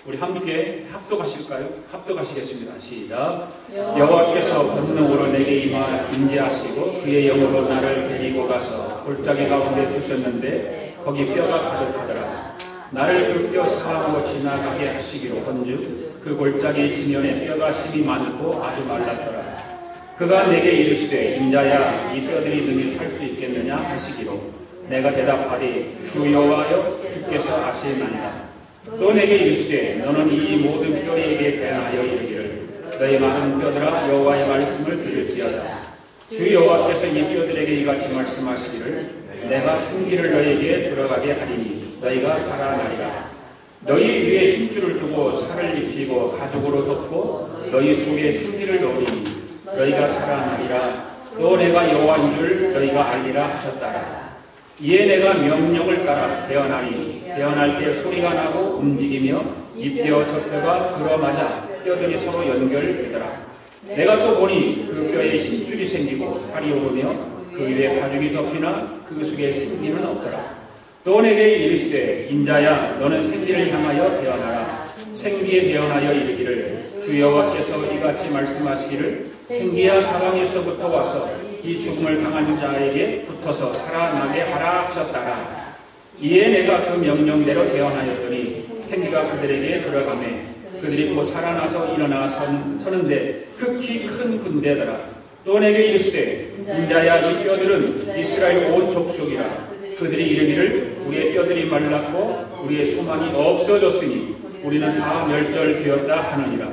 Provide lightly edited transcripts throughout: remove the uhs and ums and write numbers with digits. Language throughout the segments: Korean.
우리 함께 합독하실까요? 합독하시겠습니다. 시작. 여호와께서 권능으로 내게 임재하시고 그의 영으로 나를 데리고 가서 골짜기 가운데 두셨는데 거기 뼈가 가득하더라. 나를 그 뼈 사하고 지나가게 하시기로 본즉 그 골짜기 지면에 뼈가 심이 많고 아주 말랐더라. 그가 내게 이르시되 인자야 이 뼈들이 능히 살 수 있겠느냐 하시기로 내가 대답하리 주 여호와여 주께서 아시나이다. 또 내게 이르시되 너는 이 모든 뼈에게 대하여 이르기를 너희 많은 뼈들아 여호와의 말씀을 들을지어다. 주 여호와께서 이 뼈들에게 이같이 말씀하시기를 내가 생기를 너희에게 들어가게 하리니 너희가 살아나리라. 너희 위에 힘줄을 두고 살을 입히고 가죽으로 덮고 너희 속에 생기를 넣으리니 너희가 살아나리라. 또 내가 여호와인 줄 너희가 알리라 하셨다라. 이에 내가 명령을 따라 태어나니 태어날 때 소리가 나고 움직이며 이 뼈 저 뼈가 들어맞아 뼈들이 서로 연결되더라. 내가 또 보니 그 뼈에 힘줄이 생기고 살이 오르며 그 위에 가죽이 덮이나 그 속에 생기는 없더라. 또 내게 이르시되 인자야 너는 생기를 향하여 태어나라. 생기에 태어나여 이르기를 주 여호와께서 이같이 말씀하시기를 생기야 사방에서부터 와서 이 죽음을 당한 자에게 붙어서 살아나게 하라 하셨다라. 이에 내가 그 명령대로 태어나였더니 생기가 그들에게 들어가매 그들이 곧 살아나서 일어나 서는데 극히 큰 군대더라. 또 내게 이르시되 인자야 이 뼈들은 이스라엘 온 족속이라. 그들이 이르기를 우리의 뼈들이 말랐고 우리의 소망이 없어졌으니 우리는 다 멸절되었다 하느니라.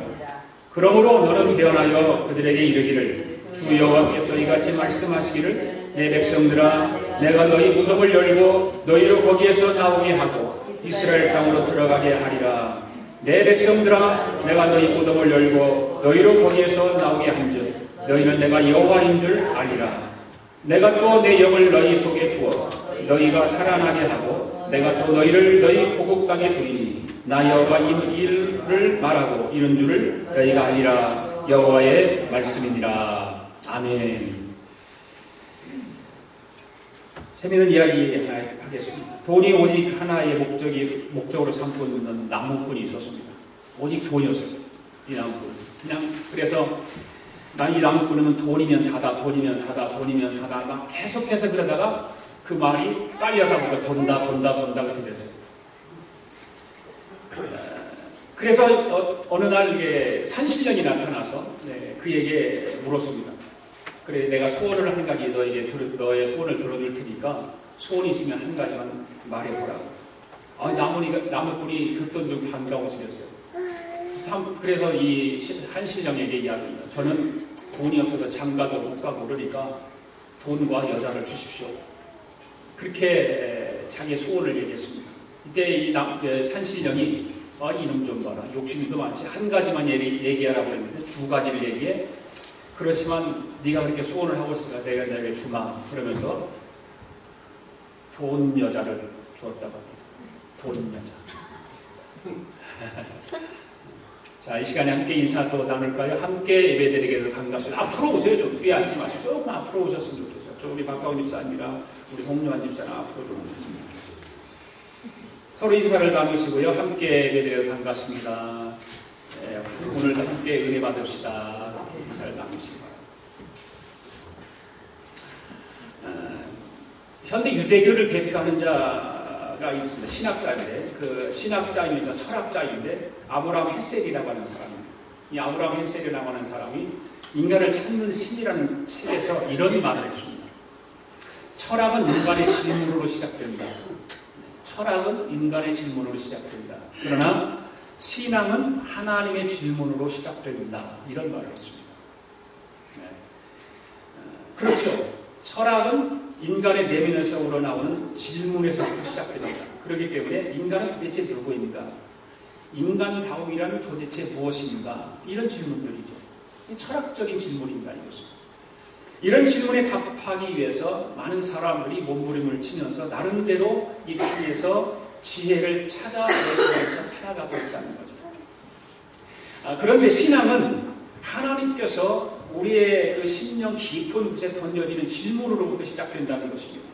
그러므로 너는 태어나여 그들에게 이르기를 주 여호와께서 이같이 말씀하시기를 내 백성들아 내가 너희 무덤을 열고 너희로 거기에서 나오게 하고 이스라엘 땅으로 들어가게 하리라. 내 백성들아 내가 너희 무덤을 열고 너희로 거기에서 나오게 한즉 너희는 내가 여호와인 줄 알리라. 내가 또 내 영을 너희 속에 두어 너희가 살아나게 하고 내가 또 너희를 너희 고국 땅에 두이니 나 여호와 이 일을 말하고 이런 줄을 너희가 알리라. 여호와의 말씀이니라. 아멘. 재미있는 이야기 하겠습니다. 돈이 오직 하나의 목적으로 삼고 있는 나무꾼이 있었습니다. 오직 돈이었어요. 이 나무꾼. 그냥 그래서 난 이 나무꾼은 돈이면 다다, 돈이면 다다, 돈이면 다다 막 계속해서 그러다가 그 말이 빨리 하다 보니까 돈다 그렇게 됐어요. 그래서 어느 날 산신령이 나타나서 그에게 물었습니다. 그래 내가 소원을 한 가지 너의 소원을 들어줄 테니까 소원이 있으면 한 가지만 말해보라고. 나무꾼이 듣던 중 반가워지셨어요. 그래서 이 한신령에게 이야기합니다. 저는 돈이 없어서 장가도 못 가고 그러니까 돈과 여자를 주십시오. 그렇게 자기의 소원을 얘기했습니다. 이때 이 산신령이 이놈 좀 봐라. 욕심이 더 많지. 한 가지만 얘기하라고 했는데 두 가지를 얘기해. 그렇지만 네가 그렇게 소원을 하고 있으니까 내가 내게 주마. 그러면서 돈 여자를 주었다고 합니다. 돈 여자. 자, 이 시간에 함께 인사 또 나눌까요? 함께 예배드리게도 반갑습니다. 앞으로 오세요. 좀 뒤에 앉지 마시고 조금 앞으로 오셨으면 좋겠어요. 저 우리 박가운 집사님이랑 우리 홍요한 집사님 앞으로 좀 오셨으면 좋겠습니다. 서로 인사를 나누시고요. 함께 예배드려도 반갑습니다. 오늘도 함께 은혜 받읍시다. 인사를 나누시기 바랍니다. 현대 유대교를 대표하는 자가 있습니다. 신학자인데 그 신학자이면서 철학자인데 아브라함 헤셀이라고 하는 사람입니다. 이 아브라함 헤셀이라고 하는 사람이 인간을 찾는 심이라는 책에서 이런 말을 했습니다. 철학은 인간의 질문으로 시작된다. 철학은 인간의 질문으로 시작된다. 그러나 신앙은 하나님의 질문으로 시작된다. 이런 말을 했습니다. 그렇죠. 철학은 인간의 내면에서 우러나오는 질문에서부터 시작됩니다. 그렇기 때문에 인간은 도대체 누구입니까? 인간다움이란 도대체 무엇인가? 이런 질문들이죠. 철학적인 질문입니다. 이것은. 이런 질문에 답하기 위해서 많은 사람들이 몸부림을 치면서 나름대로 이 땅에서 지혜를 찾아내면서 살아가고 있다는 거죠. 그런데 신앙은 하나님께서 우리의 그 심령 깊은 곳에 던져지는 질문으로부터 시작된다는 것입니다.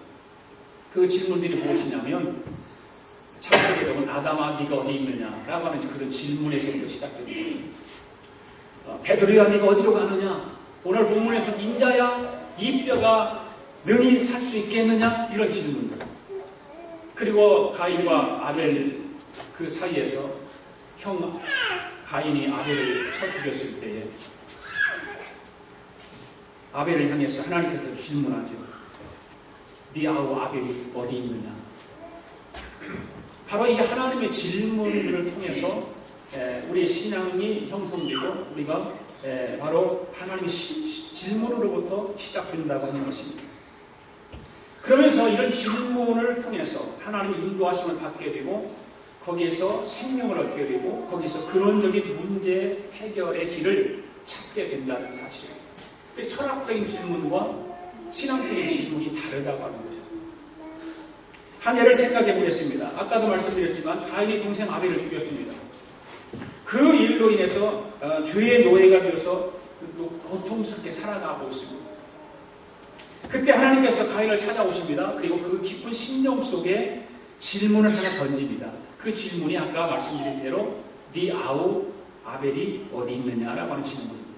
그 질문들이 무엇이냐면 창세기에 보면 아담아 네가 어디 있느냐라고 하는 그런 질문에서부터 시작됩니다. 베드로야 네가 어디로 가느냐? 오늘 본문에서 인자야 이 뼈가 능히 살 수 있겠느냐? 이런 질문들. 그리고 가인과 아벨 그 사이에서 형 가인이 아벨을 쳐 죽였을 때에 아벨을 향해서 하나님께서 질문하죠. 네 아우 아벨이 어디 있느냐? 바로 이 하나님의 질문을 통해서 우리의 신앙이 형성되고 우리가 바로 하나님의 질문으로부터 시작된다고 하는 것입니다. 그러면서 이런 질문을 통해서 하나님의 인도하심을 받게 되고 거기에서 생명을 얻게 되고 거기서 근원적인 문제 해결의 길을 찾게 된다는 사실입니다. 철학적인 질문과 신앙적인 질문이 다르다고 하는 거죠. 한 예를 생각해 보겠습니다. 아까도 말씀드렸지만 가인이 동생 아벨을 죽였습니다. 그 일로 인해서 죄의 노예가 되어서 고통스럽게 살아가고 있습니다. 그때 하나님께서 가인을 찾아오십니다. 그리고 그 깊은 심령 속에 질문을 하나 던집니다. 그 질문이 아까 말씀드린 대로 네 아우 아벨이 어디 있느냐라고 하는 질문입니다.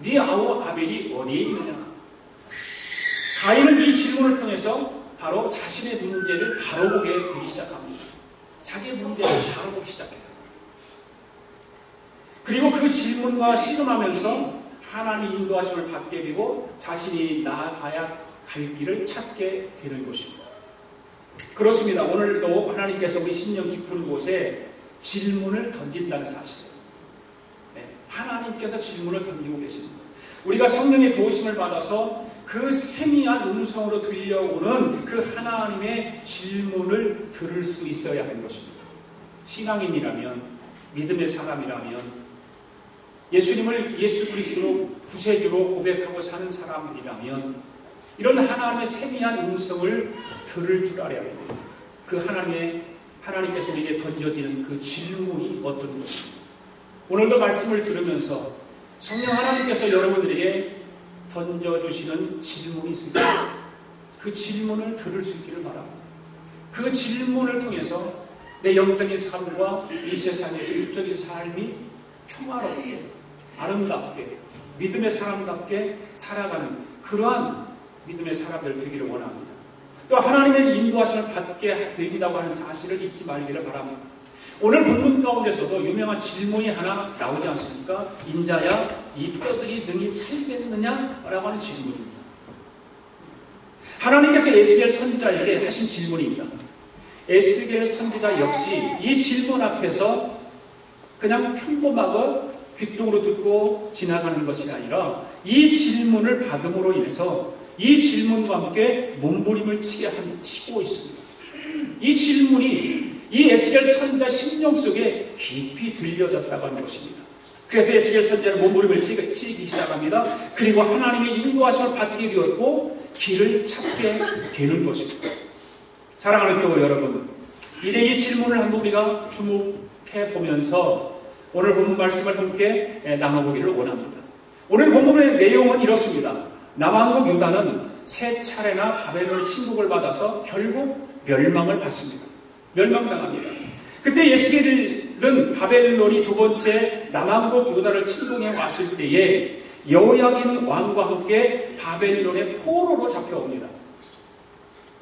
네 아우 아벨이 어디에 있느냐? 가인은 이 질문을 통해서 바로 자신의 문제를 바로 보게 되기 시작합니다. 자기의 문제를 바로 보기 시작해요. 그리고 그 질문과 씨름하면서 하나님의 인도하심을 받게 되고 자신이 나아가야 갈 길을 찾게 되는 것입니다. 그렇습니다. 오늘도 하나님께서 우리 심령 깊은 곳에 질문을 던진다는 사실이에요. 하나님께서 질문을 던지고 계십니다. 우리가 성령의 도우심을 받아서 그 세미한 음성으로 들려오는 그 하나님의 질문을 들을 수 있어야 하는 것입니다. 신앙인이라면, 믿음의 사람이라면, 예수님을 예수 그리스도로 구세주로 고백하고 사는 사람들이라면 이런 하나님의 세미한 음성을 들을 줄 알아야 합니다. 그 하나님께서 우리에게 던져지는 그 질문이 어떤 것입니다. 오늘도 말씀을 들으면서 성령 하나님께서 여러분들에게 던져주시는 질문이 있습니다. 그 질문을 들을 수 있기를 바랍니다. 그 질문을 통해서 내 영적인 삶과 이 세상에서 육적인 삶이 평화롭게, 아름답게, 믿음의 사람답게 살아가는 그러한 믿음의 사람들 되기를 원합니다. 또 하나님의 인도하심을 받게 되리라고 하는 사실을 잊지 말기를 바랍니다. 오늘 본문 가운데서도 유명한 질문이 하나 나오지 않습니까? 인자야, 이 뼈들이 능히 살겠느냐? 라고 하는 질문입니다. 하나님께서 에스겔 선지자에게 하신 질문입니다. 에스겔 선지자 역시 이 질문 앞에서 그냥 평범하고 귀뚱으로 듣고 지나가는 것이 아니라 이 질문을 받음으로 인해서 이 질문과 함께 몸부림을 치고 있습니다. 이 질문이 이 에스겔 선지자 심령 속에 깊이 들려졌다고 하는 것입니다. 그래서 에스겔 선지자는 몸부림을 치기 시작합니다. 그리고 하나님의 인도하심을 받게 되었고 길을 찾게 되는 것입니다. 사랑하는 교회 여러분, 이제 이 질문을 한번 우리가 주목해 보면서 오늘 본문 말씀을 함께 나눠보기를 원합니다. 오늘 본문의 내용은 이렇습니다. 남왕국 유다는 세 차례나 바벨론 침묵을 받아서 결국 멸망을 받습니다. 멸망당합니다. 그때 에스겔은 바벨론이 두 번째 남왕국 유다를 침공해 왔을 때에 여호야긴 왕과 함께 바벨론의 포로로 잡혀옵니다.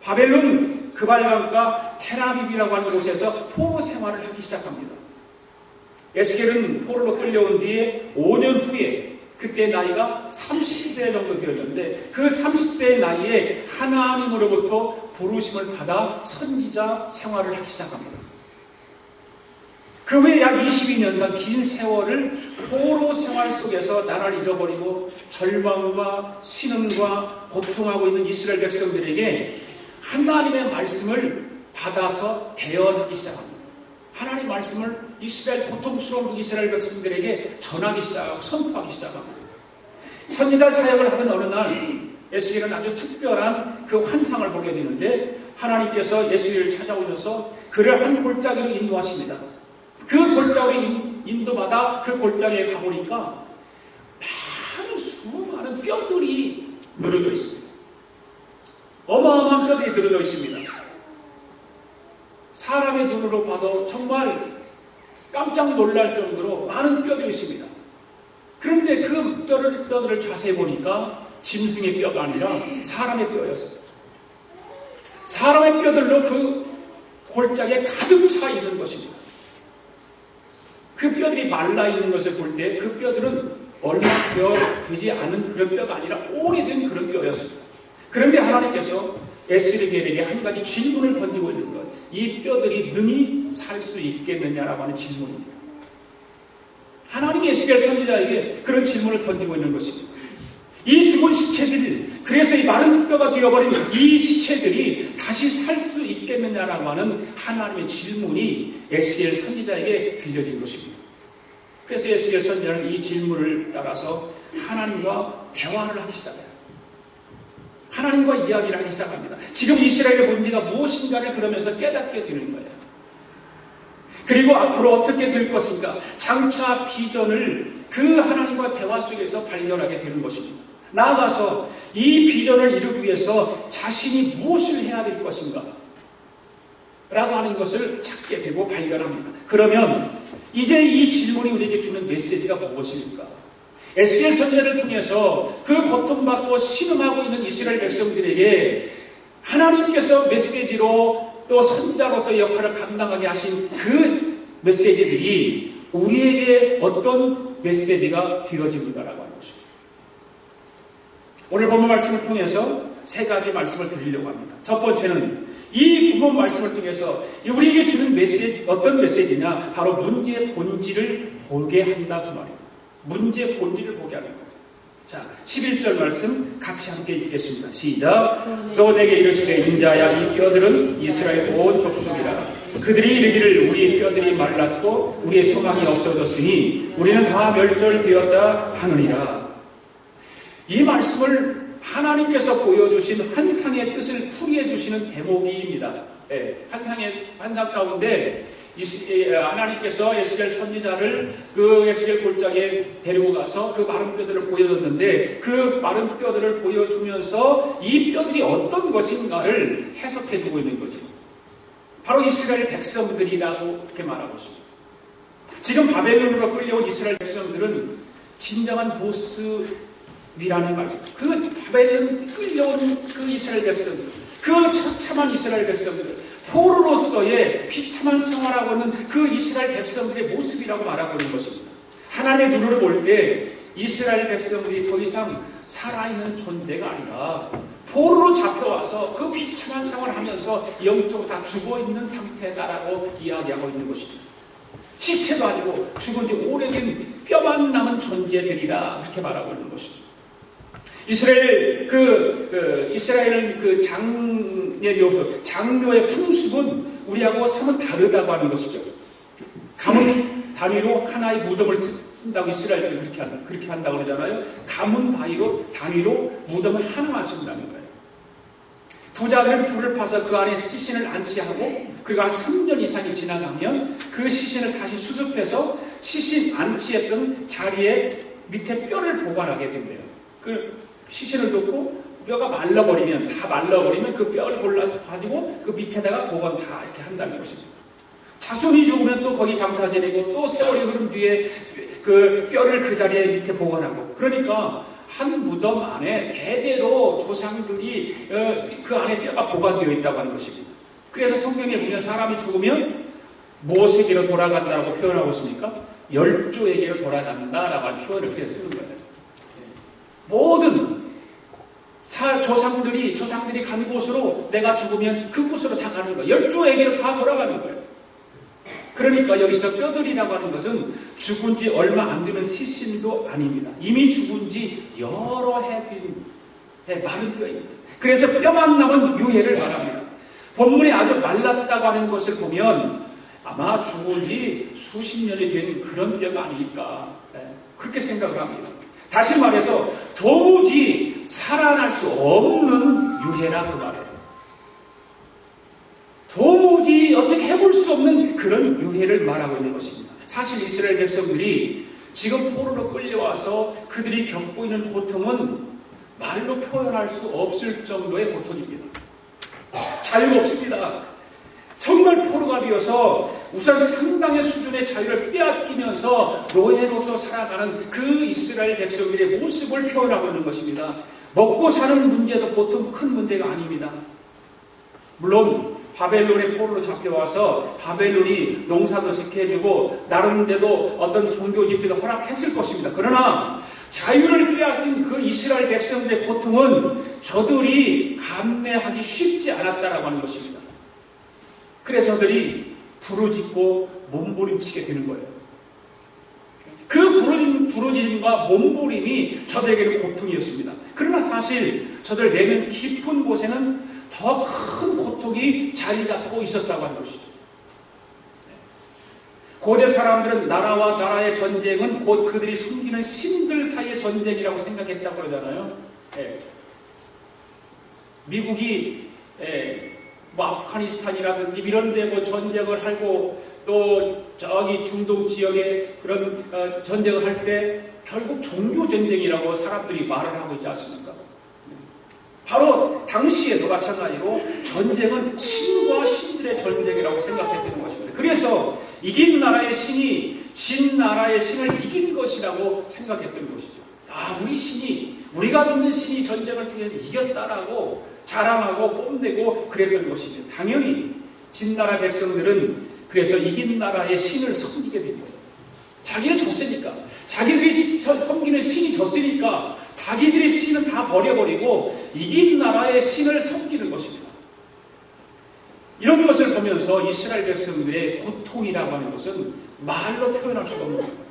바벨론 그발강가 테라빕이라고 하는 곳에서 포로 생활을 하기 시작합니다. 에스겔은 포로로 끌려온 뒤에 5년 후에 그때 나이가 30세 정도 되었는데 그 30세의 나이에 하나님으로부터 부르심을 받아 선지자 생활을 하기 시작합니다. 그 후에 약 22년간 긴 세월을 포로 생활 속에서 나라를 잃어버리고 절망과 신음과 고통하고 있는 이스라엘 백성들에게 하나님의 말씀을 받아서 대언하기 시작합니다. 하나님의 말씀을 이스라엘 고통스러운 이스라엘 백성들에게 전하기 시작하고 선포하기 시작합니다. 선지자 사역을 하던 어느 날 에스겔은 아주 특별한 그 환상을 보게 되는데 하나님께서 에스겔을 찾아오셔서 그를 한 골짜기로 인도하십니다. 그 골짜기로 인도받아 그 골짜기에 가보니까 많은 수많은 뼈들이 늘어져 있습니다. 어마어마한 뼈들이 늘어져 있습니다. 사람의 눈으로 봐도 정말 깜짝 놀랄 정도로 많은 뼈들이 있습니다. 그런데 그 뼈들을 자세히 보니까 짐승의 뼈가 아니라 사람의 뼈였습니다. 사람의 뼈들로 그 골짜기에 가득 차 있는 것입니다. 그 뼈들이 말라 있는 것을 볼 때 그 뼈들은 얼마 되지 않은 그런 뼈가 아니라 오래된 그런 뼈였습니다. 그런데 하나님께서 에스겔에게 한 가지 질문을 던지고 있는 것. 이 뼈들이 능히 살 수 있겠느냐라고 하는 질문입니다. 하나님이 에스겔 선지자에게 그런 질문을 던지고 있는 것입니다. 이 죽은 시체들, 그래서 이 마른 뼈가 되어버린 이 시체들이 다시 살 수 있겠느냐라고 하는 하나님의 질문이 에스겔 선지자에게 들려진 것입니다. 그래서 에스겔 선지자는 이 질문을 따라서 하나님과 대화를 하기 시작해요. 하나님과 이야기를 하기 시작합니다. 지금 이스라엘의 문제가 무엇인가를 그러면서 깨닫게 되는 거예요. 그리고 앞으로 어떻게 될 것인가, 장차 비전을 그 하나님과 대화 속에서 발견하게 되는 것입니다. 나아가서 이 비전을 이루기 위해서 자신이 무엇을 해야 될 것인가 라고 하는 것을 찾게 되고 발견합니다. 그러면 이제 이 질문이 우리에게 주는 메시지가 무엇입니까? 에스겔 선지자를 통해서 그 고통받고 신음하고 있는 이스라엘 백성들에게 하나님께서 메시지로 또 선지자로서 역할을 감당하게 하신 그 메시지들이 우리에게 어떤 메시지가 되어집니다라고 하는 것입니다. 오늘 본문 말씀을 통해서 세 가지 말씀을 드리려고 합니다. 첫 번째는 이 본문 말씀을 통해서 우리에게 주는 메시지, 어떤 메시지냐, 바로 문제의 본질을 보게 한다고 말입니다. 문제의 본질을 보게 하는 거예요. 자, 11절 말씀 같이 함께 읽겠습니다. 시작. 또 내게 이르시되 인자야, 이 뼈들은 이스라엘 온 족속이라. 그들이 이르기를 우리 뼈들이 말랐고 우리의 소망이 없어졌으니 우리는 다 멸절되었다 하느니라. 이 말씀을 하나님께서 보여주신 환상의 뜻을 풀이해 주시는 대목입니다. 네, 환상 가운데 하나님께서 에스겔 선지자를 그 에스겔 골짜기에 데리고 가서 그 마른 뼈들을 보여줬는데, 그 마른 뼈들을 보여주면서 이 뼈들이 어떤 것인가를 해석해 주고 있는 거죠. 바로 이스라엘 백성들이라고 그렇게 말하고 있습니다. 지금 바벨론으로 끌려온 이스라엘 백성들은 진정한 보스이라는 말씀. 그 바벨론 끌려온 그 이스라엘 백성들, 그 처참한 이스라엘 백성들, 포로로서의 비참한 생활하고 있는 그 이스라엘 백성들의 모습이라고 말하고 있는 것입니다. 하나님의 눈으로 볼 때 이스라엘 백성들이 더 이상 살아있는 존재가 아니라 포로로 잡혀와서 그 비참한 생활을 하면서 영적으로 다 죽어있는 상태다라고 이야기하고 있는 것이죠. 시체도 아니고 죽은 지 오래된 뼈만 남은 존재들이라 그렇게 말하고 있는 것입니다. 이스라엘 그 장의 묘소, 장묘의 풍습은 우리하고 사뭇 다르다고 하는 것이죠. 가문 단위로 하나의 무덤을 쓴다고 이스라엘들이 그렇게 한다고 그러잖아요. 가문 단위로 무덤을 하나만 쓴다는 거예요. 부자들은 불을 파서 그 안에 시신을 안치하고, 그리고 한 3년 이상이 지나가면 그 시신을 다시 수습해서 시신 안치했던 자리에 밑에 뼈를 보관하게 된대요. 그 시신을 넣고 뼈가 말라버리면, 그 뼈를 골라서 가지고 그 밑에다가 보관 다 이렇게 한다는 것입니다. 자손이 죽으면 또 거기 장사 지내고, 또 세월이 흐른 뒤에 그 뼈를 그 자리에 밑에 보관하고, 그러니까 한 무덤 안에 대대로 조상들이 그 안에 뼈가 보관되어 있다고 하는 것입니다. 그래서 성경에 보면 사람이 죽으면 무엇에게로 돌아간다고 표현하고 있습니까? 열조에게로 돌아간다라고 하는 표현을 그렇게 쓰는 거예요. 모든 조상들이 간 곳으로 내가 죽으면 그곳으로 다 가는 거예요. 열조에게로 다 돌아가는 거예요. 그러니까 여기서 뼈들이라고 하는 것은 죽은 지 얼마 안 되는 시신도 아닙니다. 이미 죽은 지 여러 해 된 마른 뼈입니다. 그래서 뼈만 남은 유해를 말합니다. 본문에 아주 말랐다고 하는 것을 보면 아마 죽은 지 수십 년이 된 그런 뼈가 아닐까, 그렇게 생각을 합니다. 다시 말해서 도무지 살아날 수 없는 유해라고 말해요. 도무지 어떻게 해볼 수 없는 그런 유해를 말하고 있는 것입니다. 사실 이스라엘 백성들이 지금 포로로 끌려와서 그들이 겪고 있는 고통은 말로 표현할 수 없을 정도의 고통입니다. 자유가 없습니다. 정말 포로갑이어서 우선 상당의 수준의 자유를 빼앗기면서 노예로서 살아가는 그 이스라엘 백성들의 모습을 표현하고 있는 것입니다. 먹고 사는 문제도 보통 큰 문제가 아닙니다. 물론 바벨론의 포로로 잡혀와서 바벨론이 농사도 지켜주고 나름대로 어떤 종교 집회도 허락했을 것입니다. 그러나 자유를 빼앗긴 그 이스라엘 백성들의 고통은 저들이 감내하기 쉽지 않았다라고 하는 것입니다. 그래서 저들이 부르짖고 몸부림치게 되는 거예요. 그 부르짖음과 몸부림이 저들에게는 고통이었습니다. 그러나 사실 저들 내면 깊은 곳에는 더 큰 고통이 자리 잡고 있었다고 하는 것이죠. 고대 사람들은 나라와 나라의 전쟁은 곧 그들이 섬기는 신들 사이의 전쟁이라고 생각했다고 그러잖아요. 미국이 뭐 아프가니스탄이라든지 이런 데 뭐 전쟁을 하고 또 저기 중동 지역에 그런 전쟁을 할 때 결국 종교 전쟁이라고 사람들이 말을 하고 있지 않습니까? 바로 당시에도 마찬가지로 전쟁은 신과 신들의 전쟁이라고 생각했던 것입니다. 그래서 이긴 나라의 신이 진 나라의 신을 이긴 것이라고 생각했던 것이죠. 아, 우리 신이, 우리가 믿는 신이 전쟁을 통해서 이겼다라고 자랑하고 뽐내고 그랬던 것입니다. 당연히 진나라 백성들은 그래서 이긴 나라의 신을 섬기게 된 거예요. 자기는 졌으니까, 자기들이 섬기는 신이 졌으니까 자기들의 신은 다 버려버리고 이긴 나라의 신을 섬기는 것입니다. 이런 것을 보면서 이스라엘 백성들의 고통이라고 하는 것은 말로 표현할 수가 없는 거예요.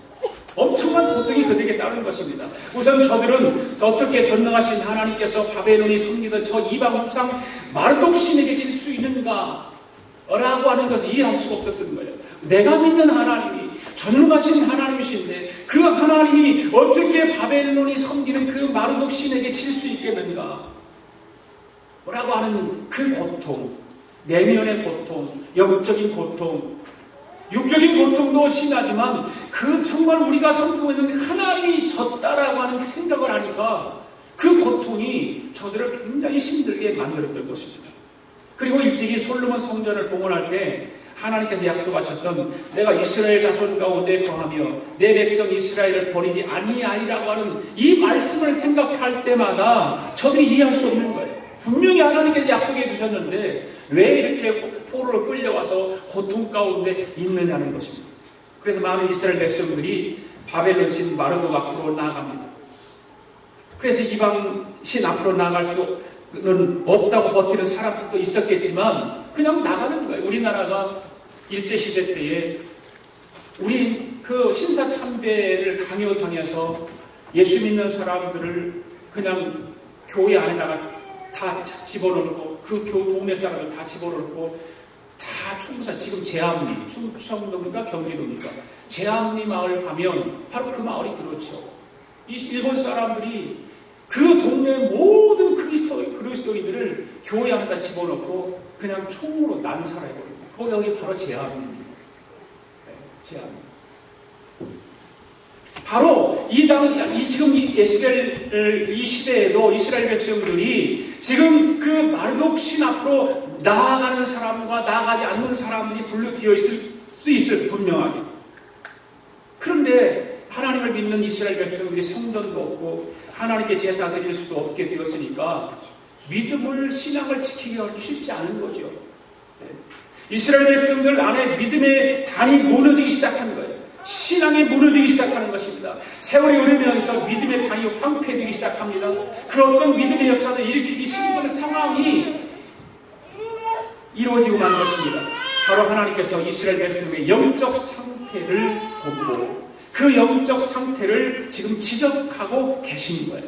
엄청난 고통이 그들에게 따른 것입니다. 우선 저들은 어떻게 전능하신 하나님께서 바벨론이 섬기던 저 이방 우상 마르독 신에게 질 수 있는가 라고 하는 것을 이해할 수가 없었던 거예요. 내가 믿는 하나님이 전능하신 하나님이신데 그 하나님이 어떻게 바벨론이 섬기는 그 마르독 신에게 질 수 있겠는가 라고 하는 그 고통, 내면의 고통, 영적인 고통, 육적인 고통도 심하지만 그 정말 우리가 섬기고 있는 하나님이 졌다라고 하는 생각을 하니까 그 고통이 저들을 굉장히 힘들게 만들었던 것입니다. 그리고 일찍이 솔로몬 성전을 봉헌할 때 하나님께서 약속하셨던 내가 이스라엘 자손 가운데 거하며 내 백성 이스라엘을 버리지 아니하리라고 하는 이 말씀을 생각할 때마다 저들이 이해할 수 없는 거예요. 분명히 하나님께서 약속해 주셨는데 왜 이렇게 포로로 끌려와서 고통 가운데 있느냐는 것입니다. 그래서 많은 이스라엘 백성들이 바벨론 신 마르독 앞으로 나아갑니다. 그래서 이방 신 앞으로 나아갈 수는 없다고 버티는 사람들도 있었겠지만 그냥 나가는 거예요. 우리나라가 일제시대 때에 우리 그 신사참배를 강요당해서 예수 믿는 사람들을 그냥 교회 안에다가 다 집어넣고 그 동네 사람을 다 집어넣고 다 총살, 지금 제암리, 충청도입니까 경기도입니까? 제암리 마을 가면 바로 그 마을이 그렇죠. 이 일본 사람들이 그 동네 모든 그리스도인들을 교회 안에다 집어넣고 그냥 총으로 난살해버립니다. 거기 바로 제암리입니다. 제암리. 바로 지금 에스겔 이 시대에도 이스라엘 백성들이 지금 그 마르독 신 앞으로 나아가는 사람과 나아가지 않는 사람들이 분류되어 있을 수 있어요. 분명하게. 그런데 하나님을 믿는 이스라엘 백성들이 성전도 없고 하나님께 제사 드릴 수도 없게 되었으니까 믿음을, 신앙을 지키기가 그렇게 쉽지 않은 거죠. 이스라엘 백성들 안에 믿음의 단이 무너지기 시작한 거예요. 신앙이 무너지기 시작하는 것입니다. 세월이 흐르면서 믿음의 단이 황폐되기 시작합니다. 그 어떤 믿음의 역사도 일으키기 힘든 상황이 이루어지고 만 것입니다. 바로 하나님께서 이스라엘 백성의 영적 상태를 보고 그 영적 상태를 지금 지적하고 계신 거예요.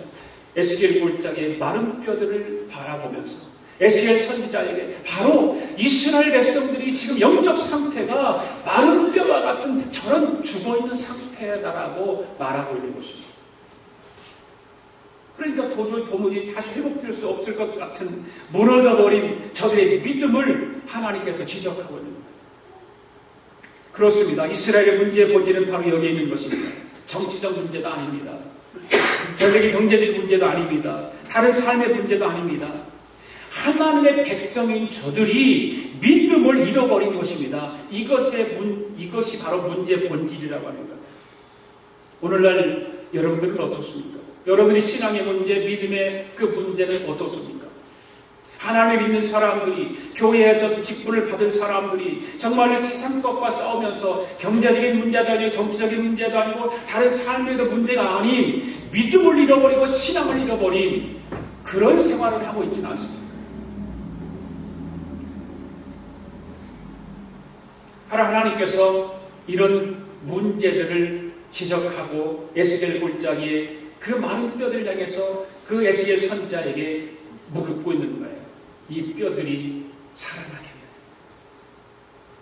에스겔 골짜기의 마른 뼈들을 바라보면서 에스겔 선지자에게 바로 이스라엘 백성들이 지금 영적 상태가 마른 뼈와 같은 저런 죽어있는 상태다라고 말하고 있는 것입니다. 그러니까 도무지 다시 회복될 수 없을 것 같은 무너져버린 저들의 믿음을 하나님께서 지적하고 있는 거예요. 그렇습니다. 이스라엘의 문제의 본질은 바로 여기에 있는 것입니다. 정치적 문제도 아닙니다. 저들의 경제적 문제도 아닙니다. 다른 삶의 문제도 아닙니다. 하나님의 백성인 저들이 믿음을 잃어버린 것입니다. 이것이 바로 문제의 본질이라고 하는 것. 오늘날 여러분들은 어떻습니까? 여러분의 신앙의 문제, 믿음의 그 문제는 어떻습니까? 하나님을 믿는 사람들이, 교회에 직분을 받은 사람들이 정말 세상 것과 싸우면서 경제적인 문제도 아니고 정치적인 문제도 아니고 다른 삶에도 문제가 아닌 믿음을 잃어버리고 신앙을 잃어버린 그런 생활을 하고 있지는 않습니다. 하나님께서 이런 문제들을 지적하고 에스겔 골짜기에 그 많은 뼈들을 향해서 그 에스겔 선지자에게 묻고 있는 거예요. 이 뼈들이 살아나게.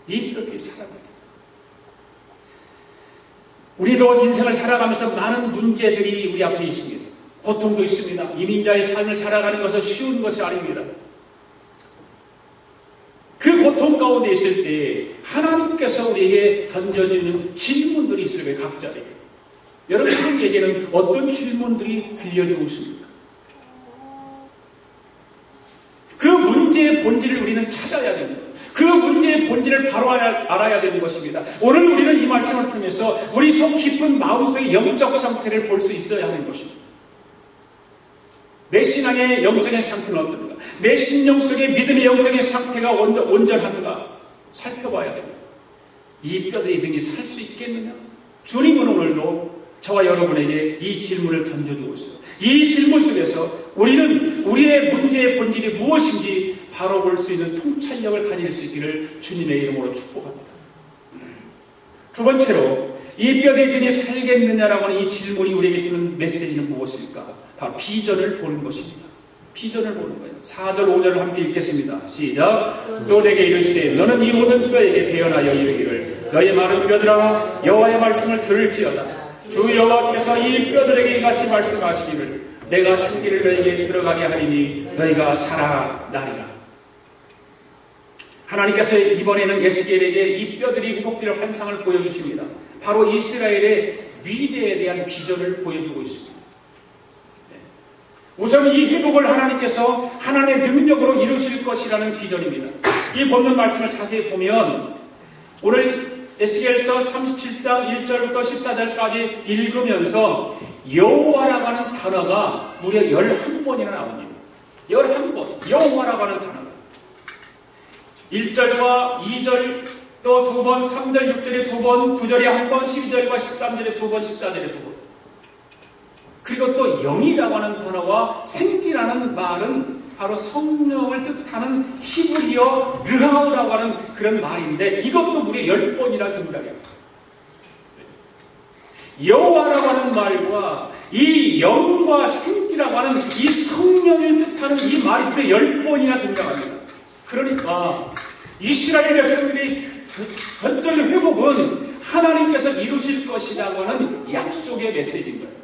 이 뼈들이 살아나게. 우리도 인생을 살아가면서 많은 문제들이 우리 앞에 있습니다. 고통도 있습니다. 이민자의 삶을 살아가는 것은 쉬운 것이 아닙니다. 그 고통 가운데 있을 때 하나님께서 우리에게 던져주는 질문들이 있을 거예요. 각자에게. 여러분에게는 어떤 질문들이 들려주고 있습니까? 그 문제의 본질을 우리는 찾아야 됩니다. 그 문제의 본질을 바로 알아야 되는 것입니다. 오늘 우리는 이 말씀을 통해서 우리 속 깊은 마음속의 영적 상태를 볼 수 있어야 하는 것입니다. 내 신앙의 영적인 상태는 어떤가? 내 심령 속의 믿음의 영적인 상태가 온전한가? 살펴봐야 됩니다. 이 뼈들이 등이 살 수 있겠느냐? 주님은 오늘도 저와 여러분에게 이 질문을 던져주고 있어요. 이 질문 속에서 우리는 우리의 문제의 본질이 무엇인지 바로 볼 수 있는 통찰력을 가질 수 있기를 주님의 이름으로 축복합니다. 두 번째로 이 뼈들이 등이 살겠느냐라고 하는 이 질문이 우리에게 주는 메시지는 무엇일까? 바로 비전을 보는 것입니다. 비전을 보는 거예요. 4절 5절을 함께 읽겠습니다. 시작. 또 내게 이르시되 너는 이 모든 뼈에게 대언하여 이르기를 너희 마른 뼈들아 여호와의 말씀을 들을지어다. 주 여호와께서 이 뼈들에게 이같이 말씀하시기를 내가 생기를 너에게 들어가게 하리니 너희가 살아나리라. 하나님께서 이번에는 에스겔에게 이 뼈들이 회복될 환상을 보여주십니다. 바로 이스라엘의 미래에 대한 비전을 보여주고 있습니다. 우선 이 회복을 하나님께서 하나님의 능력으로 이루실 것이라는 비전입니다. 이 본문 말씀을 자세히 보면 오늘 에스겔서 37장 1절부터 14절까지 읽으면서 여호와라고 하는 단어가 무려 11번이나 나옵니다. 11번 여호와라고 하는 단어가 1절과 2절 또 2번, 3절, 6절에 2번, 9절에 1번, 12절과 13절에 2번, 14절에 2번. 그리고 또 영이라고 하는 단어와 생기라는 말은 바로 성령을 뜻하는 히브리어 르하우라고 하는 그런 말인데 이것도 무려 10번이나 등장해요. 여호와라고 하는 말과 이 영과 생기라고 하는 이 성령을 뜻하는 이 말이 무려 10번이나 등장합니다. 그러니까 이스라엘 백성들이 전절 회복은 하나님께서 이루실 것이라고 하는 약속의 메시지인 거예요.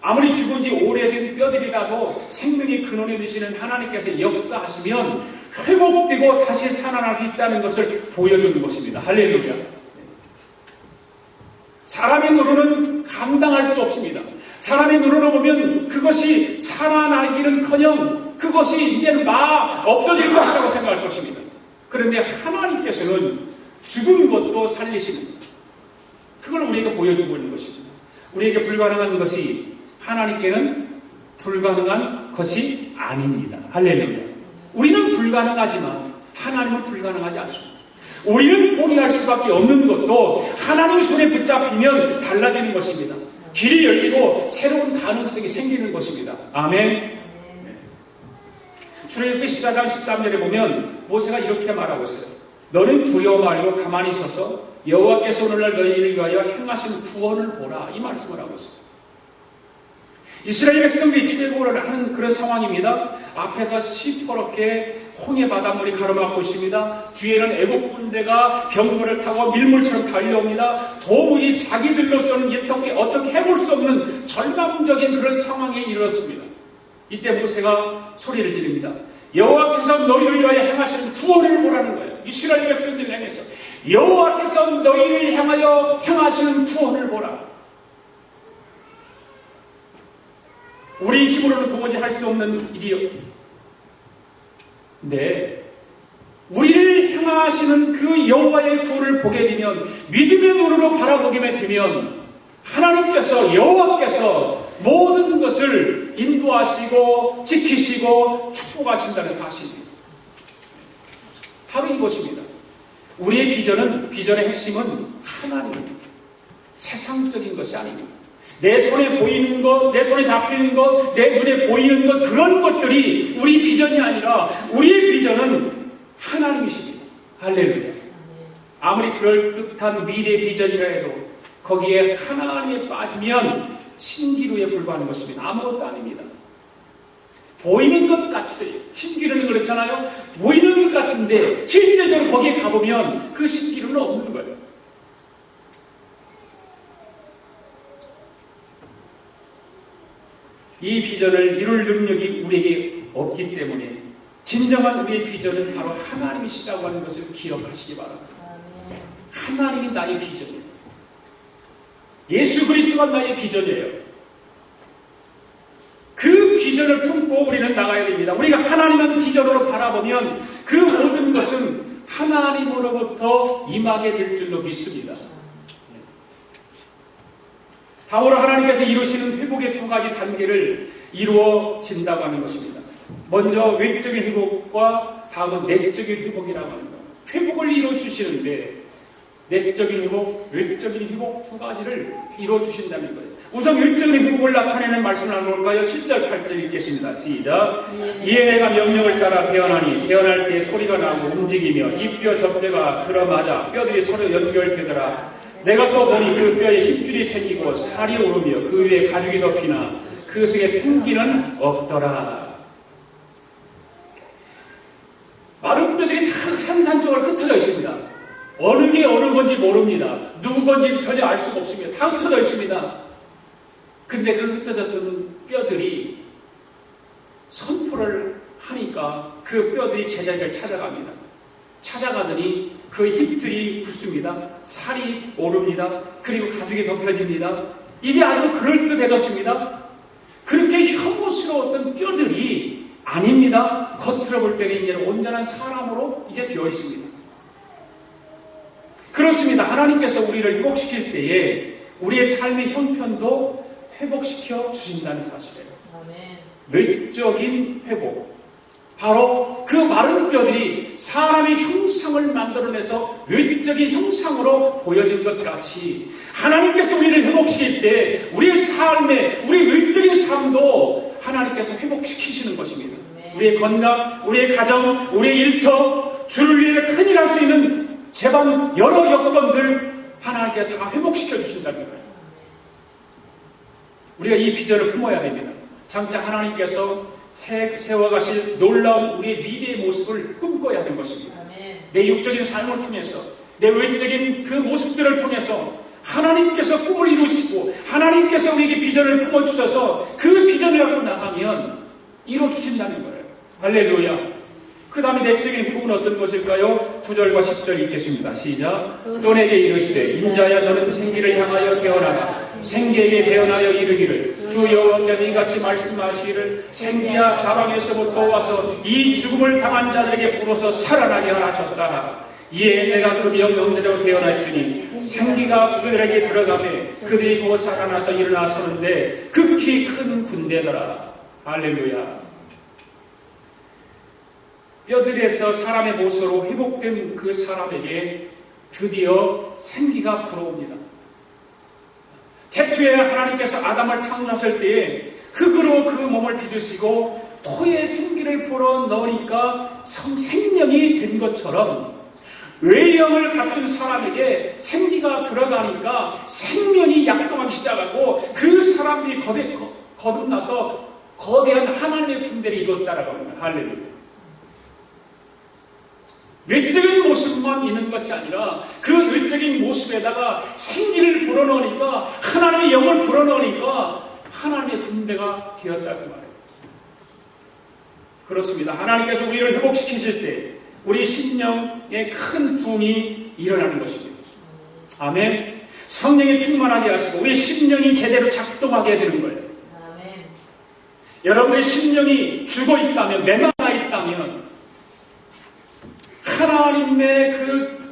아무리 죽은 지 오래된 뼈들이라도 생명의 근원에 되시는 하나님께서 역사하시면 회복되고 다시 살아날 수 있다는 것을 보여주는 것입니다. 할렐루야. 사람의 눈으로는 감당할 수 없습니다. 사람의 눈으로 보면 그것이 살아나기는커녕 그것이 이제는 없어질 것이라고 생각할 것입니다. 그런데 하나님께서는 죽은 것도 살리시는 것. 그걸 우리에게 보여주고 있는 것입니다. 우리에게 불가능한 것이 하나님께는 불가능한 것이 아닙니다. 할렐루야. 우리는 불가능하지만 하나님은 불가능하지 않습니다. 우리는 포기할 수밖에 없는 것도 하나님 손에 붙잡히면 달라지는 것입니다. 길이 열리고 새로운 가능성이 생기는 것입니다. 아멘. 출애굽기 14장 13절에 보면 모세가 이렇게 말하고 있어요. 너는 두려워 말고 가만히 서서 여호와께서 오늘날 너희를 위하여 행하신 구원을 보라. 이 말씀을 하고 있어요. 이스라엘 백성들이 출애굽을 하는 그런 상황입니다. 앞에서 시퍼렇게 홍해 바닷물이 가로막고 있습니다. 뒤에는 애국 군대가 병거를 타고 밀물처럼 달려옵니다. 도무지 자기들로서는 어떻게 해볼 수 없는 절망적인 그런 상황에 이르렀습니다. 이때 모세가 소리를 지릅니다. 여호와께서 너희를 위하여 행하시는 구원을 보라는 거예요. 이스라엘 백성들을 향해서 여호와께서 너희를 향하여 행하시는 구원을 보라. 우리 힘으로는 도무지 할 수 없는 일이요. 네, 우리를 향하시는 그 여호와의 구원을 보게 되면, 믿음의 눈으로 바라보게 되면 하나님께서, 여호와께서 모든 것을 인도하시고 지키시고 축복하신다는 사실입니다. 바로 이것입니다. 우리의 비전의 핵심은 하나님입니다. 세상적인 것이 아닙니다. 내 손에 보이는 것, 내 손에 잡히는 것, 내 눈에 보이는 것, 그런 것들이 우리 비전이 아니라 우리의 비전은 하나님이십니다. 할렐루야. 아무리 그럴듯한 미래 비전이라 해도 거기에 하나님에 빠지면 신기루에 불과한 것입니다. 아무것도 아닙니다. 보이는 것 같아요. 신기루는 그렇잖아요. 보이는 것 같은데 실제적으로 거기에 가보면 그 신기루는 없는 거예요. 이 비전을 이룰 능력이 우리에게 없기 때문에 진정한 우리의 비전은 바로 하나님이시라고 하는 것을 기억하시기 바랍니다. 하나님이 나의 비전이에요. 예수 그리스도가 나의 비전이에요. 그 비전을 품고 우리는 나가야 됩니다. 우리가 하나님의 비전으로 바라보면 그 모든 것은 하나님으로부터 임하게 될 줄로 믿습니다. 다음으로 하나님께서 이루시는 회복의 두 가지 단계를 이루어진다고 하는 것입니다. 먼저 외적인 회복과 다음은 내적인 회복이라고 하는 것. 회복을 이루어주시는데 내적인 회복, 외적인 회복 두 가지를 이루어주신다는 거예요. 우선 외적인 회복을 나타내는 말씀을 한번 볼까요? 7절, 8절 읽겠습니다. 시작. 이에 내가 명령을 따라 태어나니 태어날 때 소리가 나고 움직이며 이 뼈 접대가 들어맞아 뼈들이 서로 연결되더라. 내가 또 보니 그 뼈에 힘줄이 생기고 살이 오르며 그 위에 가죽이 덮이나 그 속에 생기는 없더라. 마른 뼈들이 다 산산조각 흩어져 있습니다. 어느 게 어느 건지 모릅니다. 누구 건지 전혀 알 수가 없습니다. 다 흩어져 있습니다. 그런데 그 흩어졌던 뼈들이 선포를 하니까 그 뼈들이 제자리를 찾아갑니다. 찾아가더니 그 힘줄이 붙습니다. 살이 오릅니다. 그리고 가죽이 덮여집니다. 이제 아주 그럴듯해졌습니다. 그렇게 혐오스러웠던 뼈들이 아닙니다. 겉으로 볼 때는 이제 온전한 사람으로 이제 되어 있습니다. 그렇습니다. 하나님께서 우리를 회복시킬 때에 우리의 삶의 형편도 회복시켜 주신다는 사실이에요. 외적인 회복. 바로 그 마른 뼈들이 사람의 형상을 만들어내서 외적인 형상으로 보여진 것 같이 하나님께서 우리를 회복시킬 때 우리의 삶에, 우리 외적인 삶도 하나님께서 회복시키시는 것입니다. 우리의 건강, 우리의 가정, 우리의 일터, 주를 위해 큰일 할 수 있는 제반 여러 여건들 하나님께서 다 회복시켜 주신다는 거예요. 우리가 이 비전을 품어야 됩니다. 장차 하나님께서 세워가실 놀라운 우리의 미래의 모습을 꿈꿔야 하는 것입니다. 내 육적인 삶을 통해서, 내 외적인 그 모습들을 통해서 하나님께서 꿈을 이루시고 하나님께서 우리에게 비전을 품어주셔서 그 비전을 갖고 나가면 이루어주신다는 거예요. 할렐루야. 그 다음에 내적인 회복은 어떤 것일까요? 9절과 10절 읽겠습니다. 시작. 또 내게 이르시되 인자야 너는 생기를 향하여 태어나라. 생기에게 태어나여 이르기를 주 여호와께서 이같이 말씀하시기를 생기야 사방에서부터 와서 이 죽음을 당한 자들에게 불어서 살아나게 하셨다. 이에 내가 그 명령대로 태어났더니 생기가 그들에게 들어가매 그들이 곧 살아나서 일어나 서는데 극히 큰 군대더라. 할렐루야. 뼈들에서 사람의 모습으로 회복된 그 사람에게 드디어 생기가 불어옵니다. 태초에 하나님께서 아담을 창조하실 때에 흙으로 그 몸을 빚으시고 토에 생기를 불어 넣으니까 생명이 된 것처럼 외형을 갖춘 사람에게 생기가 들어가니까 생명이 약동하기 시작하고 그 사람이 거듭나서 거대한 하나님의 군대를 이뤘다라고 합니다. 할렐루야. 외적인 모습만 있는 것이 아니라 그 외적인 모습에다가 생기를 불어넣으니까 하나님의 영을 불어넣으니까 하나님의 군대가 되었다고 말해요. 그렇습니다. 하나님께서 우리를 회복시키실 때 우리 심령에 큰 부흥이 일어나는 것입니다. 아멘. 성령이 충만하게 하시고 우리 심령이 제대로 작동하게 되는 거예요. 아멘. 여러분의 심령이 죽어 있다면, 메마가 있다면 하나님의 그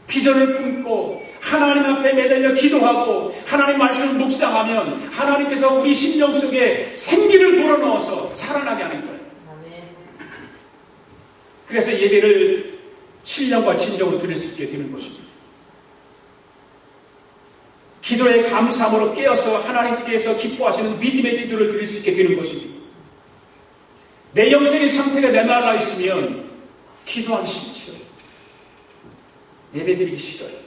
비전을 품고 하나님 앞에 매달려 기도하고 하나님 말씀을 묵상하면 하나님께서 우리 심령 속에 생기를 불어넣어서 살아나게 하는 거예요. 그래서 예배를 신령과 진정으로 드릴 수 있게 되는 것입니다. 기도의 감사함으로 깨어서 하나님께서 기뻐하시는 믿음의 기도를 드릴 수 있게 되는 것입니다. 내 영적인 상태가 메말라 있으면 기도하기 싫죠. 예배드리기 싫어요.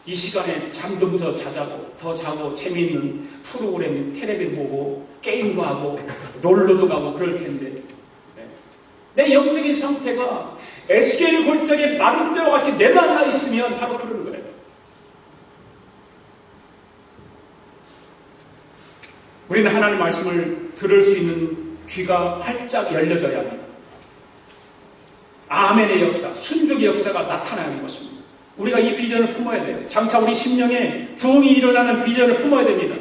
이 시간에 잠 좀 더 자고 재미있는 프로그램 텔레비전 보고 게임도 하고 놀러도 가고 그럴 텐데 내 영적인 상태가 에스겔 골짜기에 마른 뼈와 같이 메말라 있으면 바로 그런 거예요. 우리는 하나님의 말씀을 들을 수 있는 귀가 활짝 열려져야 합니다. 아멘의 역사, 순종의 역사가 나타나야 하는 것입니다. 우리가 이 비전을 품어야 돼요. 장차 우리 심령에 부흥이 일어나는 비전을 품어야 됩니다.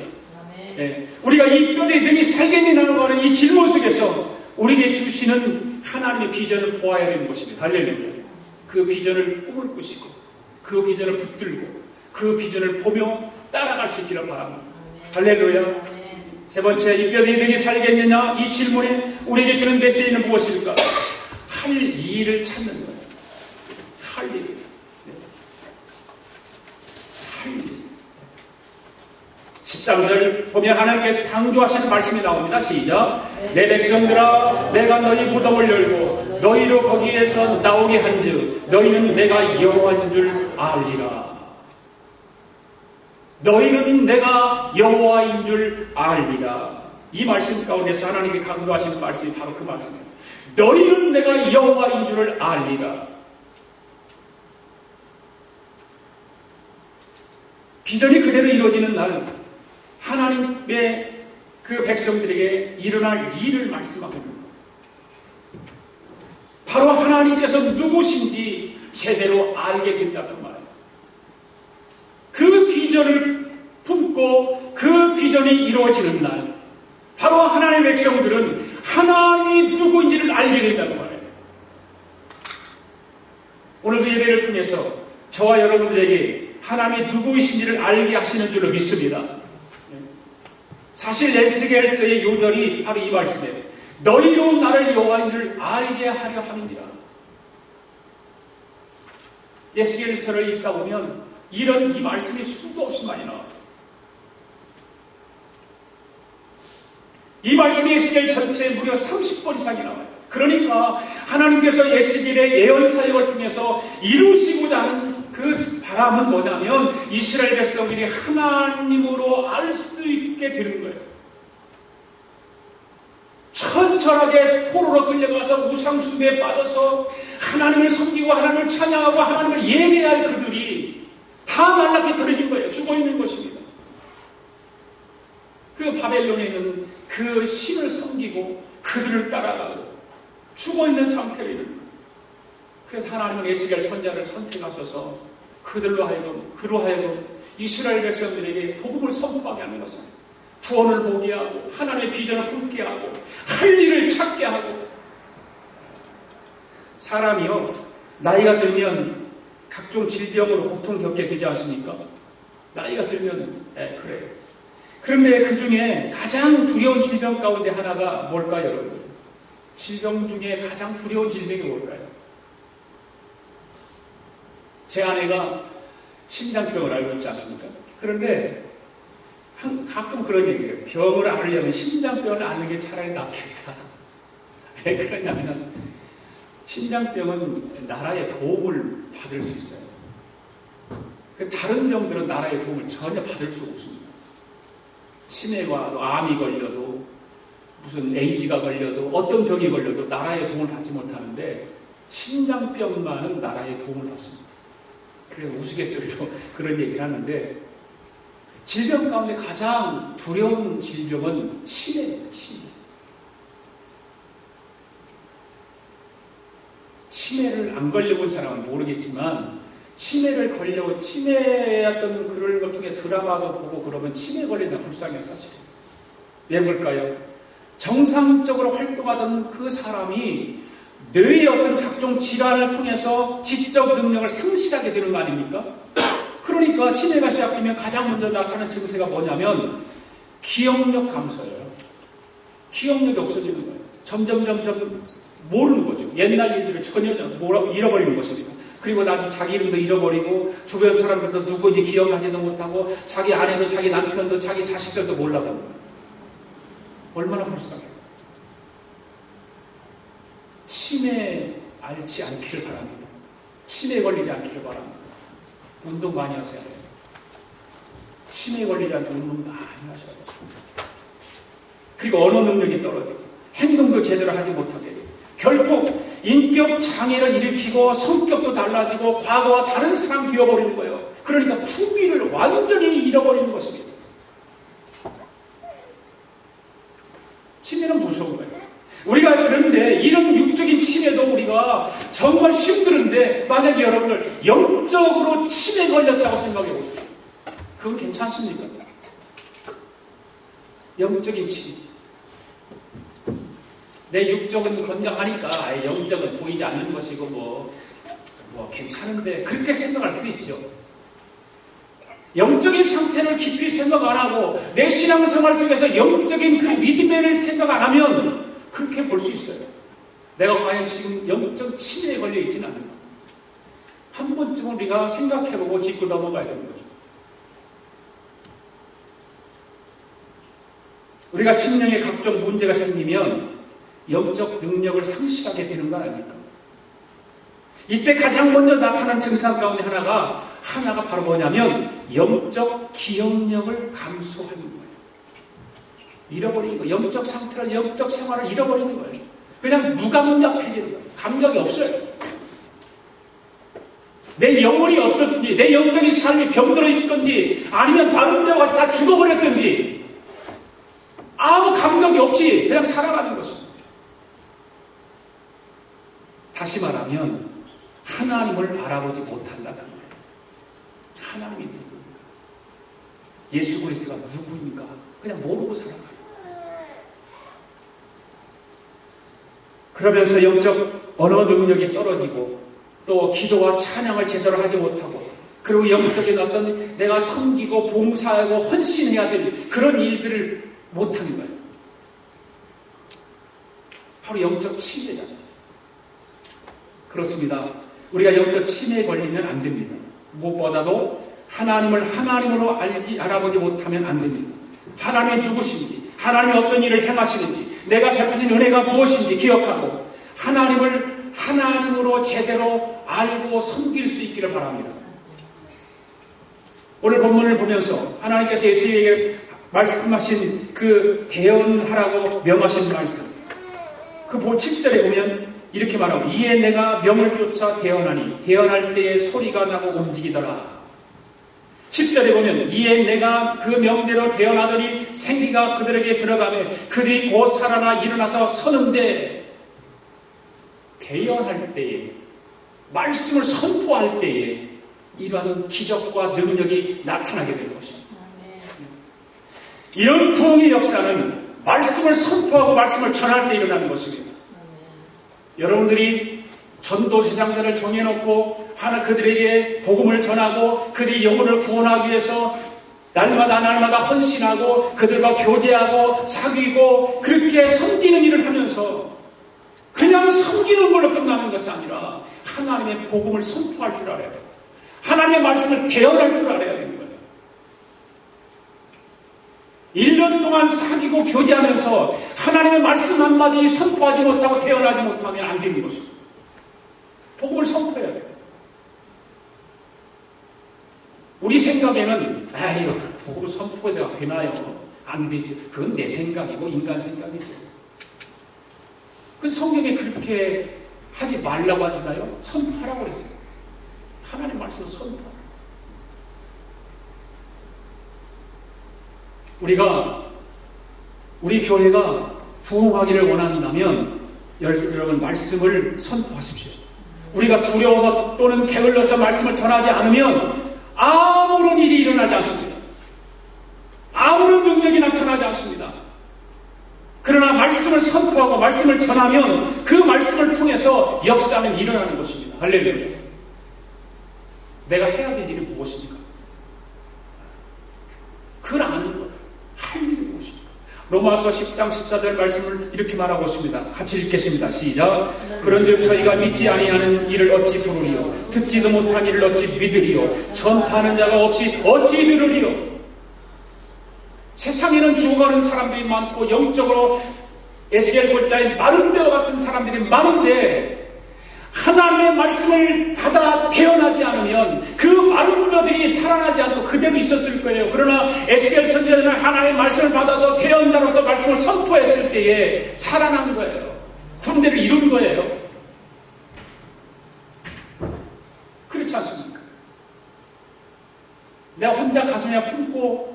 네. 우리가 이 뼈들이 능히 살겠느냐는 거는 이 질문 속에서 우리에게 주시는 하나님의 비전을 보아야 되는 것입니다. 할렐루야. 그 비전을 꿈을 꾸시고 그 비전을 붙들고 그 비전을 보며 따라갈 수 있기를 바랍니다. 할렐루야. 세 번째, 이 뼈들이 능히 살겠느냐? 이 질문에 우리에게 주는 메시지는 무엇일까? 할 일을 찾는 거예요. 할 일. 할 일. 13절 보면 하나님께 강조하시는 말씀이 나옵니다. 시작. 내 백성들아, 내가 너희 무덤을 열고 너희로 거기에서 나오게 한즉 너희는 내가 여호와인 줄 알리라. 너희는 내가 여호와인 줄 알리라. 이 말씀 가운데서 하나님께 강조하시는 말씀이 바로 그 말씀입니다. 너희는 내가 여호와인 줄을 알리라. 비전이 그대로 이루어지는 날 하나님의 그 백성들에게 일어날 일을 말씀하고 있는 거예요. 바로 하나님께서 누구신지 제대로 알게 된다 그 말이에요. 그 비전을 품고 그 비전이 이루어지는 날 바로 하나님의 백성들은 하나님이 누구인지를 알게 된다고 말해요. 오늘도 예배를 통해서 저와 여러분들에게 하나님이 누구이신지를 알게 하시는 줄로 믿습니다. 사실 에스겔서의 요절이 바로 이 말씀이에요. 너희로 나를 여호와인 줄 알게 하려 함이니라. 에스겔서를 읽다 보면 이 말씀이 수도 없이 많이 나와요. 이 말씀이 에스겔 전체에 무려 30번 이상이 나와요. 그러니까 하나님께서 에스겔의 예언 사역을 통해서 이루시고자 하는 그 바람은 뭐냐면 이스라엘 백성들이 하나님으로 알 수 있게 되는 거예요. 철저하게 포로로 끌려가서 우상숭배에 빠져서 하나님을 섬기고 하나님을 찬양하고 하나님을 예배할 그들이 다 말라비틀어진 거예요. 죽어 있는 것입니다. 그 바벨론에 있는 그 신을 섬기고 그들을 따라가고 죽어 있는 상태로 있는 거예요. 그래서 하나님은 에스겔 선지자를 선택하셔서 그로 하여금 이스라엘 백성들에게 복음을 선포하게 하는 것입니다. 구원을 보게 하고 하나님의 비전을 품게 하고 할 일을 찾게 하고. 사람이요 나이가 들면 각종 질병으로 고통 겪게 되지 않습니까? 나이가 들면 그래요. 그런데 그 중에 가장 두려운 질병 가운데 하나가 뭘까요, 여러분? 질병 중에 가장 두려운 질병이 뭘까요? 제 아내가 심장병을 앓고 있지 않습니까? 그런데 가끔 그런 얘기를 해요. 병을 앓으려면 심장병을 앓는 게 차라리 낫겠다. 왜 그러냐면 심장병은 나라의 도움을 받을 수 있어요. 다른 병들은 나라의 도움을 전혀 받을 수가 없습니다. 치매가 와도 암이 걸려도 무슨 에이즈가 걸려도 어떤 병이 걸려도 나라의 도움을 받지 못하는데 심장병만은 나라의 도움을 받습니다. 그래서 우스갯소리로 그런 얘기를 하는데 질병 가운데 가장 두려운 질병은 치매예요. 치매를 안 걸려본 사람은 모르겠지만 치매를 걸려본 치매의 어떤 그런 것 중에 드라마도 보고 그러면 치매 걸린 사람 불쌍해요. 사실 왜 그럴까요? 정상적으로 활동하던 그 사람이 뇌의 어떤 각종 질환을 통해서 지적 능력을 상실하게 되는 거 아닙니까? 그러니까 치매가 시작되면 가장 먼저 나타나는 증세가 뭐냐면 기억력 감소예요. 기억력이 없어지는 거예요. 점점 모르는 거죠. 옛날 일들을 전혀 잃어버리는 것입니다. 그리고 나도 자기 이름도 잃어버리고 주변 사람들도 누구인지 기억하지도 못하고 자기 아내도 자기 남편도 자기 자식들도 몰라보는 거예요. 얼마나 불쌍해요. 치매 앓지 않기를 바랍니다. 치매에 걸리지 않기를 바랍니다. 운동 많이 하셔야 돼요. 치매에 걸리지 않게 운동 많이 하셔야 돼요. 그리고 언어 능력이 떨어지고 행동도 제대로 하지 못하게 돼요. 결국 인격 장애를 일으키고 성격도 달라지고 과거와 다른 사람 되어버리는 거예요. 그러니까 품위를 완전히 잃어버리는 것입니다. 치매는 무서운 거예요. 우리가 그런데 이런 육적인 치매도 우리가 정말 힘들은데 만약에 여러분들 영적으로 치매 걸렸다고 생각해 보세요. 그건 괜찮습니까? 영적인 치매. 내 육적은 건강하니까 영적은 보이지 않는 것이고 뭐 괜찮은데 그렇게 생각할 수 있죠. 영적인 상태를 깊이 생각 안 하고 내 신앙생활 속에서 영적인 그 믿음을 생각 안 하면 그렇게 볼 수 있어요. 내가 과연 지금 영적 치매에 걸려 있지는 않는가. 한 번쯤은 우리가 생각해보고 짚고 넘어가야 되는 거죠. 우리가 심령에 각종 문제가 생기면 영적 능력을 상실하게 되는 거 아닙니까? 이때 가장 먼저 나타난 증상 가운데 하나가 바로 뭐냐면 영적 기억력을 감소하는 거예요. 잃어버리는 거예요. 영적 상태를, 영적 생활을 잃어버리는 거예요. 그냥 무감각해지는 거예요. 감각이 없어요. 내 영혼이 어떻든지, 내 영적인 삶이 병들어 있을 건지, 아니면 마른뼈가 같이 다 죽어버렸든지, 아무 감각이 없이 그냥 살아가는 것입니다. 다시 말하면, 하나님을 알아보지 못한다, 그 말이에요. 하나님이 누구입니까? 예수 그리스도가 누구입니까? 그냥 모르고 살아가요. 그러면서 영적 언어 능력이 떨어지고 또 기도와 찬양을 제대로 하지 못하고 그리고 영적인 어떤 내가 섬기고 봉사하고 헌신해야 될 그런 일들을 못하는 거예요. 바로 영적 치매잖아요. 그렇습니다. 우리가 영적 치매에 걸리면 안 됩니다. 무엇보다도 하나님을 하나님으로 알아보지 못하면 안 됩니다. 하나님이 누구신지, 하나님이 어떤 일을 행하시는지, 내가 베푸신 은혜가 무엇인지 기억하고 하나님을 하나님으로 제대로 알고 섬길 수 있기를 바랍니다. 오늘 본문을 보면서 하나님께서 예수에게 말씀하신 그 대언하라고 명하신 말씀, 그 7절에 보면 이렇게 말하고 이에 내가 명을 쫓아 대언하니 대언할 때에 소리가 나고 움직이더라. 10절에 보면 이에 내가 그 명대로 대언하더니 생기가 그들에게 들어가매 그들이 곧 살아나 일어나서 서는데 대언할 때에 말씀을 선포할 때에 이러한 기적과 능력이 나타나게 될 것입니다. 이런 부흥의 역사는 말씀을 선포하고 말씀을 전할 때 일어나는 것입니다. 여러분들이 전도제장들을 정해놓고 그들에게 복음을 전하고 그들이 영혼을 구원하기 위해서 날마다 헌신하고 그들과 교제하고 사귀고 그렇게 섬기는 일을 하면서 그냥 섬기는 걸로 끝나는 것이 아니라 하나님의 복음을 선포할 줄 알아야 돼요. 하나님의 말씀을 대언할 줄 알아야 되는 거예요. 1년 동안 사귀고 교제하면서 하나님의 말씀 한마디 선포하지 못하고 대언하지 못하면 안 되는 것입니다. 복음을 선포해야 돼요. 우리 생각에는 복음을 선포해야 되나요? 안 되죠. 그건 내 생각이고 인간 생각이죠. 그 성경에 그렇게 하지 말라고 하잖아요. 선포하라고 그랬어요. 하나님 말씀을 선포하라. 우리 교회가 부흥하기를 원한다면 여러분 말씀을 선포하십시오. 우리가 두려워서 또는 게을러서 말씀을 전하지 않으면 아무런 일이 일어나지 않습니다. 아무런 능력이 나타나지 않습니다. 그러나 말씀을 선포하고 말씀을 전하면 그 말씀 말씀을 통해서 역사는 일어나는 것입니다. 할렐루야. 내가 해야 될 일이 무엇입니까? 그걸 아는 거예요. 할 일이 무엇입니까? 로마서 10장 14절 말씀을 이렇게 말하고 있습니다. 같이 읽겠습니다. 시작. 그런즉 저희가 믿지 아니하는 일을 어찌 부르리요? 듣지도 못한 일을 어찌 믿으리요? 전파하는 자가 없이 어찌 들으리요? 세상에는 죽어가는 사람들이 많고 영적으로 에스겔 골짜기 마른 뼈 같은 사람들이 많은데 하나님의 말씀을 받아 태어나지 않으면 그 마른 뼈들이 살아나지 않고 그대로 있었을 거예요. 그러나 에스겔 선지자는 하나님의 말씀을 받아서 태어자로서 말씀을 선포했을 때에 살아난 거예요. 군대를 이룬 거예요. 그렇지 않습니까? 내가 혼자 가슴에 품고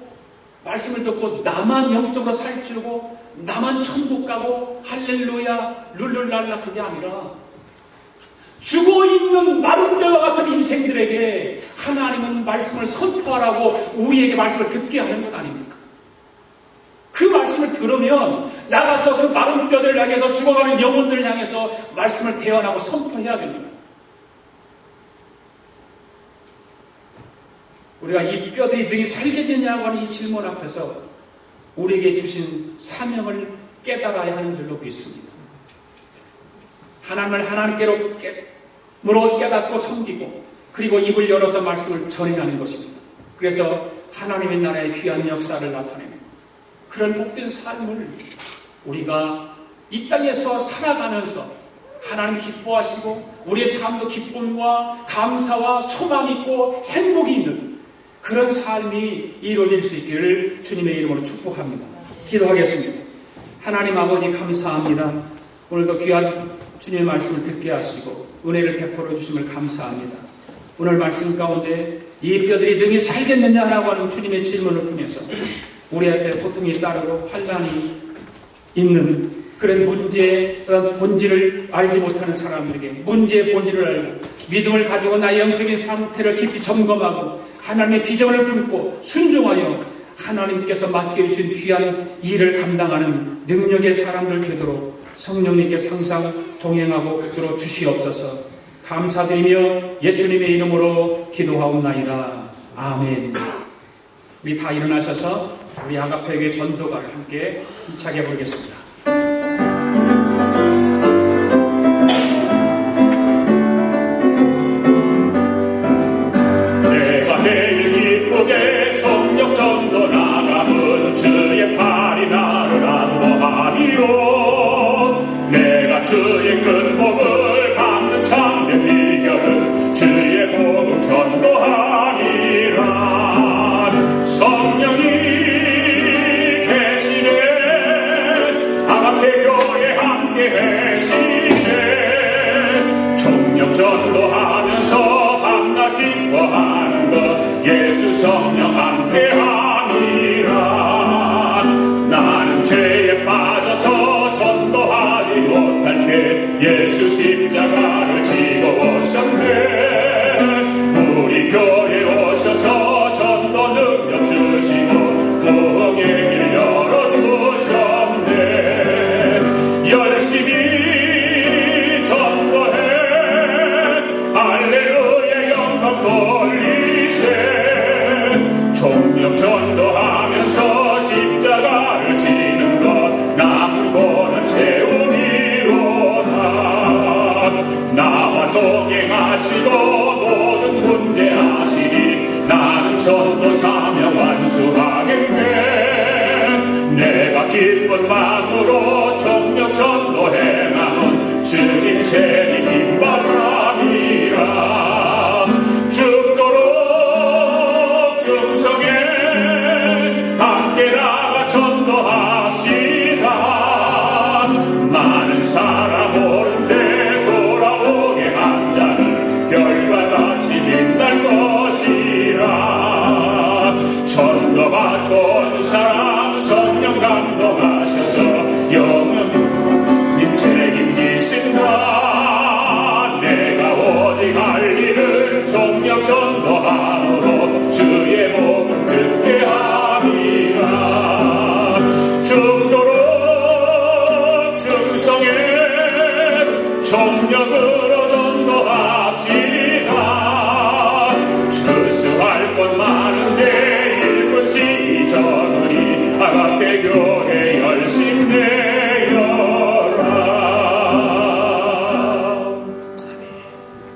말씀을 듣고 나만 영적으로 살찌우고 나만 천국 가고 할렐루야 룰룰랄라 그게 아니라 죽어있는 마른 뼈와 같은 인생들에게 하나님은 말씀을 선포하라고 우리에게 말씀을 듣게 하는 것 아닙니까? 그 말씀을 들으면 나가서 그 마른 뼈들을 향해서 죽어가는 영혼들을 향해서 말씀을 대언하고 선포해야 됩니다. 우리가 이 뼈들이 능히 살겠느냐고 하는 이 질문 앞에서 우리에게 주신 사명을 깨달아야 하는 줄로 믿습니다. 하나님을 하나님께로 깨닫고 섬기고 그리고 입을 열어서 말씀을 전해야 하는 것입니다. 그래서 하나님의 나라의 귀한 역사를 나타내는 그런 복된 삶을 우리가 이 땅에서 살아가면서 하나님 기뻐하시고 우리의 삶도 기쁨과 감사와 소망이 있고 행복이 있는 그런 삶이 이루어질 수 있기를 주님의 이름으로 축복합니다. 기도하겠습니다. 하나님 아버지 감사합니다. 오늘도 귀한 주님의 말씀을 듣게 하시고 은혜를 베풀어 주심을 감사합니다. 오늘 말씀 가운데 이 뼈들이 능히 살겠느냐라고 하는 주님의 질문을 통해서 우리 앞에 고통이 따르고 환난이 있는 그런 문제의 본질을 알지 못하는 사람들에게 문제의 본질을 알고 믿음을 가지고 나의 영적인 상태를 깊이 점검하고 하나님의 비전을 품고 순종하여 하나님께서 맡겨주신 귀한 일을 감당하는 능력의 사람들 되도록 성령님께서 항상 동행하고 붙들어 주시옵소서. 감사드리며 예수님의 이름으로 기도하옵나이다. 아멘. 우리 다 일어나셔서 우리 아가페교회 전도가를 함께 힘차게 부르겠습니다. 내가 내일 기쁘게 정력 전도 나가면 주의 팔이 나를 안보하리요. 내가 주의 큰 복을 받는 참된 비결은 주의 복음 전도하니라. 성령이 계시네. 아가페교회 함께 계시네. 정력 전도하면서 밤낮 기뻐하는 것 예수 성령 함께 하니라. 나는 죄에 빠져서 전도하지 못할 때 예수 십자가를 지고 오셨네. 우리 교회 오셔서 전도 능력 주시고 부흥의 길 열어주셨네. 열심히 전도해 할렐루야 영광 돌리세. 총력 전도하면서 십자가를 지는 것 남은 고난 채우기로다. 나와 동행하시고 모든 문제 아시니 나는 전도 사명 완수하겠네. 내가 기쁜 마음으로 총력 전도 행함은 주님 재림 임박함이라. 죽도록 중성에 함께 나가 전도합시다. 많은 사람 오는데 돌아오게 한 자는 별과 같이 빛날 것이라. 전도받고 온 사람 성령 감동하셔서 영은 책임지신다. 내가 어디 갈 일은 총력 전도함으로 주의 복음 듣게 함이라. 죽도록 중성에 시작